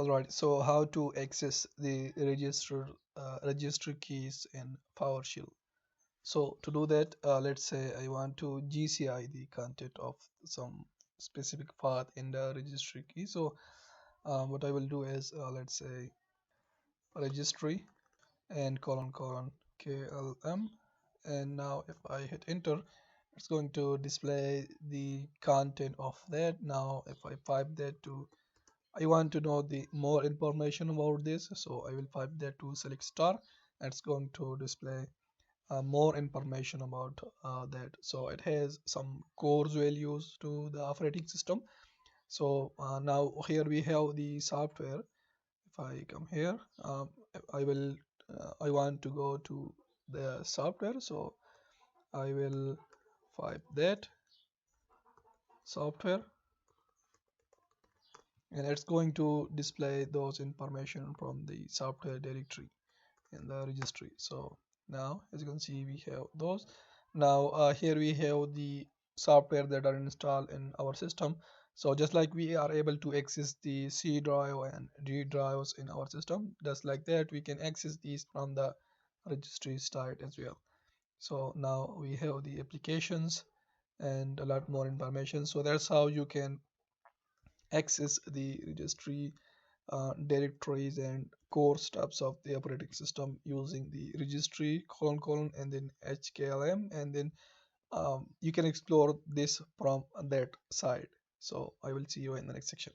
Alright, so how to access the registry keys in PowerShell. So to do that, let's say I want to GCI the content of some specific path in the registry key. So what I will do is let's say registry and colon colon KLM, and now if I hit enter, it's going to display the content of that. Now if I pipe that to, I want to know the more information about this, so I will pipe that to select star. It's going to display more information about that. So it has some core values to the operating system. So now here we have the software. If I come here, I will I want to go to the software, so I will pipe that software, and it's going to display those information from the software directory in the registry. So now as you can see we have those. Now here we have the software that are installed in our system. So just like we are able to access the C drive and D drives in our system, just like that we can access these from the registry site as well. So now we have the applications and a lot more information. So that's how you can access the registry directories and core steps of the operating system using the registry colon colon and then HKLM, and then you can explore this from that side. So I will see you in the next section.